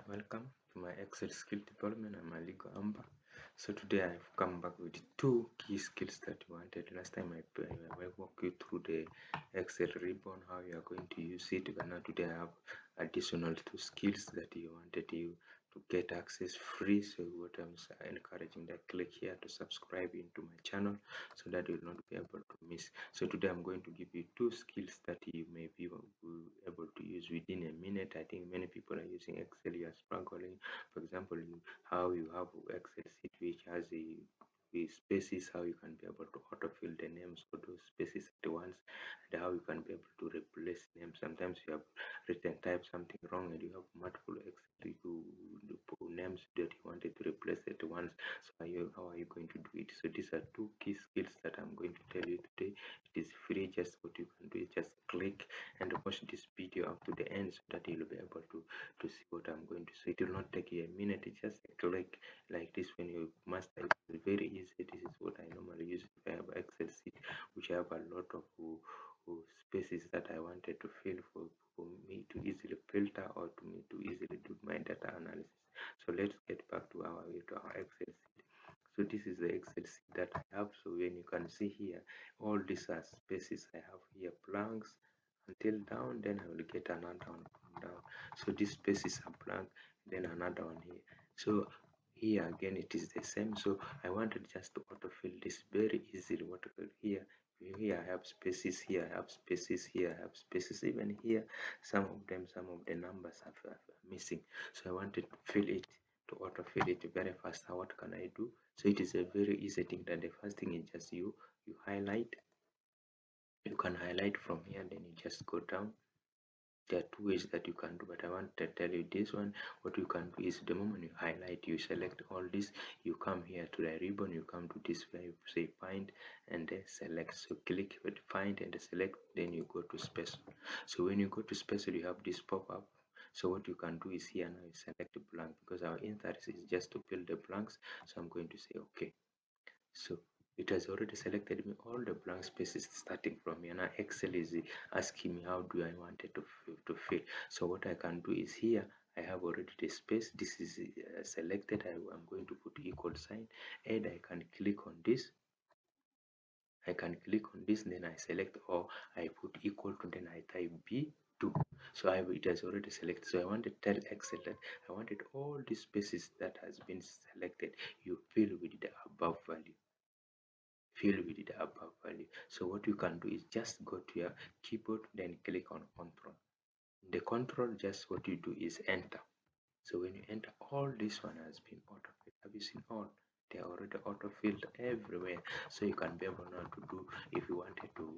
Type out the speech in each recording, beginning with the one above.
Welcome to my Excel skill development. I'm Aligo Amba. So today I've come back with two key skills that you wanted. Last time I walked you through the Excel ribbon, how you are going to use it. But now today I have additional two skills that you wanted you to get access free. So what I'm encouraging that click here to subscribe into my channel so that you will not be able to miss. So today I'm going to give you two skills that you may be able to use within a minute. I think many people are using Excel, you are struggling. For example, how you have Excel sheet which has a with spaces, how you can be able to autofill the names for those spaces at once, and how you can be able to replace names. Sometimes you have written type something wrong and you have multiple Excel names that you wanted to replace at once. So how are you going to do it? So these are two key skills that I'm going to tell you today. It is free. Just what you can do is just click and watch this video up to the end so that you'll be able to see what I'm going to say. It will not take you a minute. It's just a click like this. When you master it, it's very easy. This is what I normally use if I have Excel sheet which I have a lot of spaces that I wanted to fill for me to easily filter or to me to easily do my data analysis. So let's get back to our Excel sheet. So this is the Excel sheet that I have. So when you can see here, all these are spaces I have here, blanks until down, then I will get another one from down. So these spaces are blank, then another one here. So here again it is the same. So I wanted just to autofill this very easily. What here, here I have spaces, here I have spaces, here I have spaces, even here some of the numbers are missing. So I wanted to fill it, to autofill it very fast. How, what can I do? So it is a very easy thing. That the first thing is just you highlight. You can highlight from here, then you just go down. There are two ways that you can do, but I want to tell you this one. What you can do is the moment you highlight, you select all this, you come here to the ribbon, you come to this where you say find and then select. So click with find and select, then you go to special. So when you go to special, you have this pop-up. So what you can do is here now you select blank, because our interest is just to fill the blanks. So I'm going to say okay. So it has already selected me all the blank spaces starting from here. Now Excel is asking me how do I want it to fill. So what I can do is here I have already the space. This is selected. I'm going to put equal sign, and I can click on this. I can click on this, then I select, or I put equal to, then I type B2. So it has already selected. So I want to tell Excel that I wanted all these spaces that has been selected, you fill with the above value. Fill with the above value. So what you can do is just go to your keyboard, then click on control. The control, just what you do is enter. So when you enter, all this one has been autofilled. Have you seen all? They are already autofilled everywhere. So you can be able now to do, if you wanted to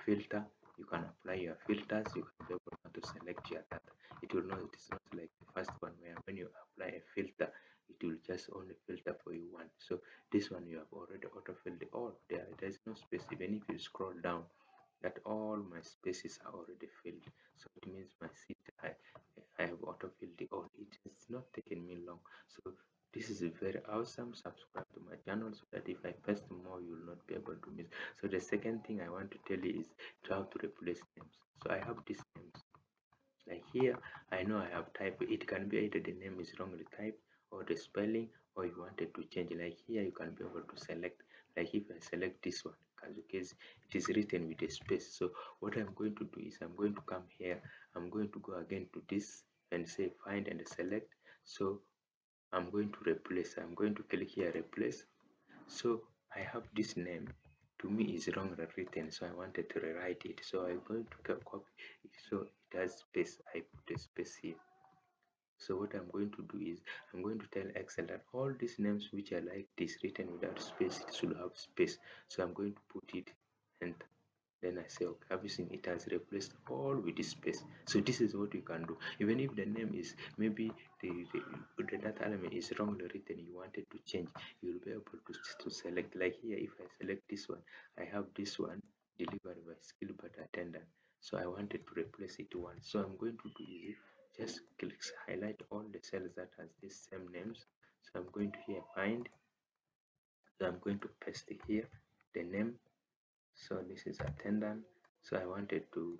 filter, you can apply your filters. You can be able now to select your data. It will not, it is not like the first one where when you apply a filter, it will just only filter for you one. So this one you have already autofilled all. There's no space. Even if you scroll down, that all my spaces are already filled. So it means my seat, I have autofilled the all. It has not taken me long. So this is very awesome. Subscribe to my channel so that if I post more, you will not be able to miss. So the second thing I want to tell you is how to replace names. So I have these names. Like here, I know I have typed. It can be either the name is wrongly typed or the spelling, or you wanted to change. Like here, you can be able to select. Like if I select this one, because it is written with a space. So what I'm going to do is I'm going to come here. I'm going to go again to this and say find and select. So I'm going to replace. I'm going to click here replace. So I have this name, to me is wrongly written, so I wanted to rewrite it. So I'm going to copy it, so it has space. I put a space here. So what I'm going to do is I'm going to tell Excel that all these names which are like this written without space, it should have space. So I'm going to put it, and then I say okay, have you seen it has replaced all with this space. So this is what you can do. Even if the name is maybe the data element is wrongly written, you wanted to change, you'll be able to select. Like here, if I select this one, I have this one delivered by skill but attendant. So I wanted to replace it one. So I'm going to do is just click highlight all the cells that has these same names. So I'm going to here find. So I'm going to paste here the name. So this is attendant. So I wanted to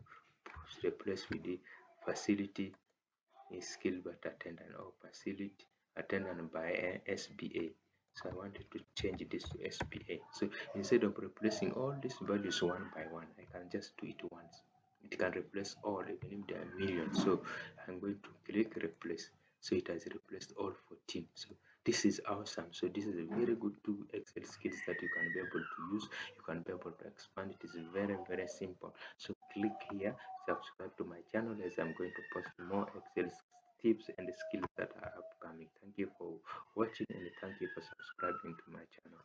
replace with the facility is skill but attendant or facility attendant by SBA. So I wanted to change this to SBA. So instead of replacing all these values one by one, I can just do it once. It can replace all, even if there are millions. So I'm going to click replace. So it has replaced all 14. So this is awesome. So this is a very good two Excel skills that you can be able to use. You can be able to expand. It is very simple. So click here, subscribe to my channel, as I'm going to post more Excel tips and skills that are upcoming. Thank you for watching, and thank you for subscribing to my channel.